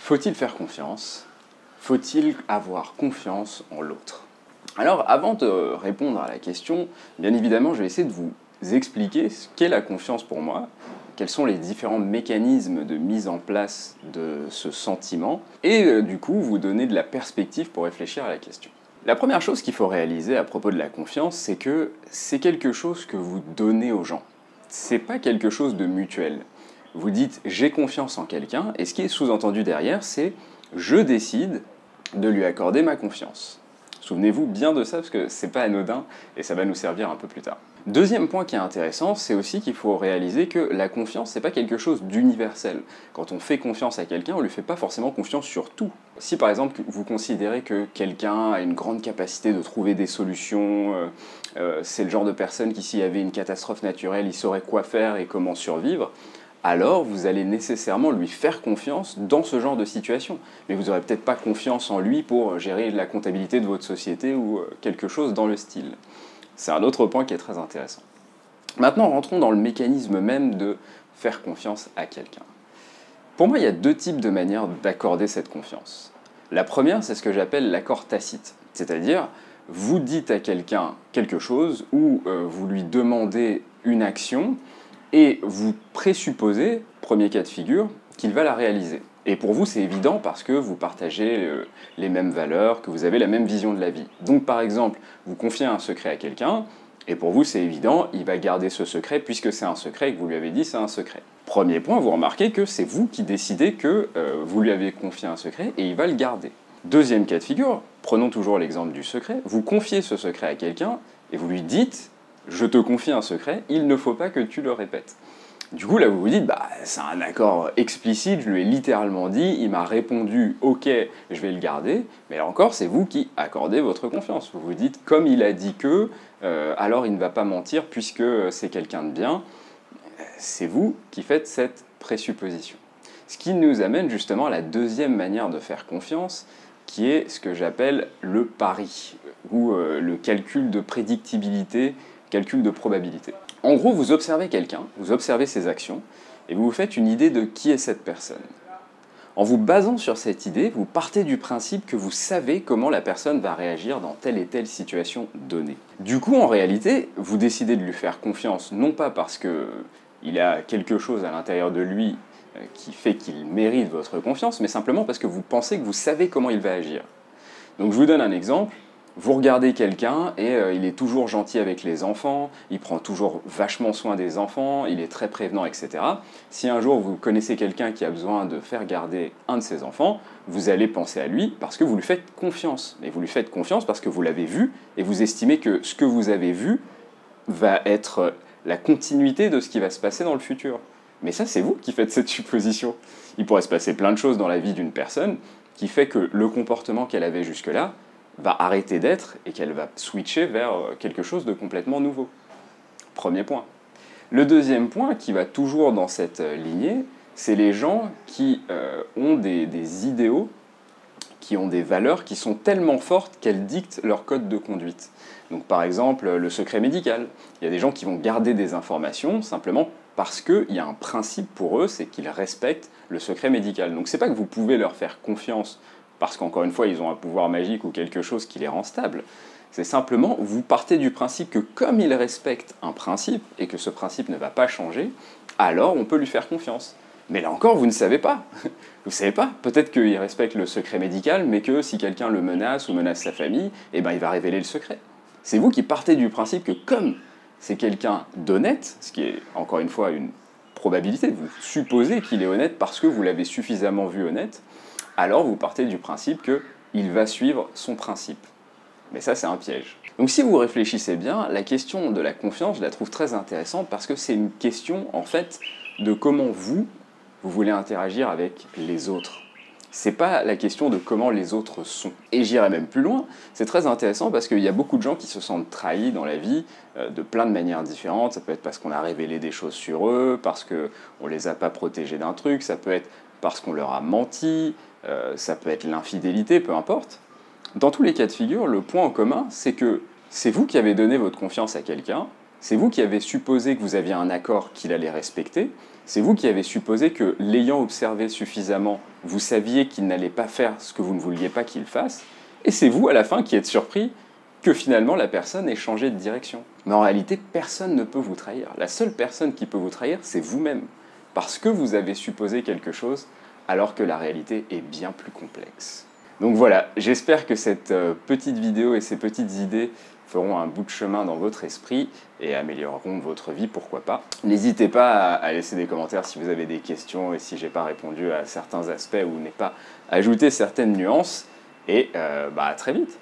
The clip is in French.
Faut-il faire confiance? Faut-il avoir confiance en l'autre? Alors, avant de répondre à la question, bien évidemment, je vais essayer de vous expliquer ce qu'est la confiance pour moi, quels sont les différents mécanismes de mise en place de ce sentiment, et du coup, vous donner de la perspective pour réfléchir à la question. La première chose qu'il faut réaliser à propos de la confiance, c'est que c'est quelque chose que vous donnez aux gens. C'est pas quelque chose de mutuel. Vous dites « j'ai confiance en quelqu'un » et ce qui est sous-entendu derrière, c'est « je décide de lui accorder ma confiance ». Souvenez-vous bien de ça parce que c'est pas anodin et ça va nous servir un peu plus tard. Deuxième point qui est intéressant, c'est aussi qu'il faut réaliser que la confiance, c'est pas quelque chose d'universel. Quand on fait confiance à quelqu'un, on lui fait pas forcément confiance sur tout. Si par exemple vous considérez que quelqu'un a une grande capacité de trouver des solutions, c'est le genre de personne qui s'il y avait une catastrophe naturelle, il saurait quoi faire et comment survivre, alors vous allez nécessairement lui faire confiance dans ce genre de situation. Mais vous n'aurez peut-être pas confiance en lui pour gérer la comptabilité de votre société ou quelque chose dans le style. C'est un autre point qui est très intéressant. Maintenant, rentrons dans le mécanisme même de faire confiance à quelqu'un. Pour moi, il y a deux types de manières d'accorder cette confiance. La première, c'est ce que j'appelle l'accord tacite. C'est-à-dire, vous dites à quelqu'un quelque chose ou vous lui demandez une action et vous présupposez, premier cas de figure, qu'il va la réaliser. Et pour vous, c'est évident parce que vous partagez les mêmes valeurs, que vous avez la même vision de la vie. Donc par exemple, vous confiez un secret à quelqu'un, et pour vous, c'est évident, il va garder ce secret puisque c'est un secret et que vous lui avez dit c'est un secret. Premier point, vous remarquez que c'est vous qui décidez que vous lui avez confié un secret et il va le garder. Deuxième cas de figure, prenons toujours l'exemple du secret, vous confiez ce secret à quelqu'un et vous lui dites « je te confie un secret, il ne faut pas que tu le répètes ». Du coup, là, vous vous dites, bah, c'est un accord explicite, je lui ai littéralement dit, il m'a répondu, ok, je vais le garder, mais là encore, c'est vous qui accordez votre confiance. Vous vous dites, comme il a dit que, alors il ne va pas mentir puisque c'est quelqu'un de bien. C'est vous qui faites cette présupposition. Ce qui nous amène justement à la deuxième manière de faire confiance, qui est ce que j'appelle le pari, ou le calcul de prédictibilité, calcul de probabilité. En gros, vous observez quelqu'un, vous observez ses actions, et vous vous faites une idée de qui est cette personne. En vous basant sur cette idée, vous partez du principe que vous savez comment la personne va réagir dans telle et telle situation donnée. Du coup, en réalité, vous décidez de lui faire confiance, non pas parce qu'il a quelque chose à l'intérieur de lui qui fait qu'il mérite votre confiance, mais simplement parce que vous pensez que vous savez comment il va agir. Donc je vous donne un exemple. Vous regardez quelqu'un et il est toujours gentil avec les enfants, il prend toujours vachement soin des enfants, il est très prévenant, etc. Si un jour vous connaissez quelqu'un qui a besoin de faire garder un de ses enfants, vous allez penser à lui parce que vous lui faites confiance. Mais vous lui faites confiance parce que vous l'avez vu et vous estimez que ce que vous avez vu va être la continuité de ce qui va se passer dans le futur. Mais ça, c'est vous qui faites cette supposition. Il pourrait se passer plein de choses dans la vie d'une personne qui fait que le comportement qu'elle avait jusque-là va arrêter d'être et qu'elle va switcher vers quelque chose de complètement nouveau. Premier point. Le deuxième point, qui va toujours dans cette lignée, c'est les gens qui ont des idéaux, qui ont des valeurs qui sont tellement fortes qu'elles dictent leur code de conduite. Donc par exemple, le secret médical. Il y a des gens qui vont garder des informations simplement parce qu'il y a un principe pour eux, c'est qu'ils respectent le secret médical. Donc c'est pas que vous pouvez leur faire confiance parce qu'encore une fois, ils ont un pouvoir magique ou quelque chose qui les rend stables. C'est simplement, vous partez du principe que comme ils respectent un principe, et que ce principe ne va pas changer, alors on peut lui faire confiance. Mais là encore, vous ne savez pas. Vous ne savez pas. Peut-être qu'il respecte le secret médical, mais que si quelqu'un le menace ou menace sa famille, eh ben, il va révéler le secret. C'est vous qui partez du principe que comme c'est quelqu'un d'honnête, ce qui est encore une fois une probabilité, vous supposez qu'il est honnête parce que vous l'avez suffisamment vu honnête, alors vous partez du principe qu'il va suivre son principe. Mais ça, c'est un piège. Donc si vous réfléchissez bien, la question de la confiance, je la trouve très intéressante parce que c'est une question, en fait, de comment vous voulez interagir avec les autres. C'est pas la question de comment les autres sont. Et j'irai même plus loin, c'est très intéressant parce qu'il y a beaucoup de gens qui se sentent trahis dans la vie de plein de manières différentes. Ça peut être parce qu'on a révélé des choses sur eux, parce qu'on les a pas protégés d'un truc, ça peut être parce qu'on leur a menti, ça peut être l'infidélité, peu importe. Dans tous les cas de figure, le point en commun, c'est que c'est vous qui avez donné votre confiance à quelqu'un, C'est vous qui avez supposé que vous aviez un accord qu'il allait respecter. C'est vous qui avez supposé que, l'ayant observé suffisamment, vous saviez qu'il n'allait pas faire ce que vous ne vouliez pas qu'il fasse. Et c'est vous, à la fin, qui êtes surpris que finalement la personne ait changé de direction. Mais en réalité, personne ne peut vous trahir. La seule personne qui peut vous trahir, c'est vous-même. Parce que vous avez supposé quelque chose, alors que la réalité est bien plus complexe. Donc voilà, j'espère que cette petite vidéo et ces petites idées feront un bout de chemin dans votre esprit et amélioreront votre vie, pourquoi pas. N'hésitez pas à laisser des commentaires si vous avez des questions et si j'ai pas répondu à certains aspects ou n'ai pas ajouté certaines nuances. Et à très vite.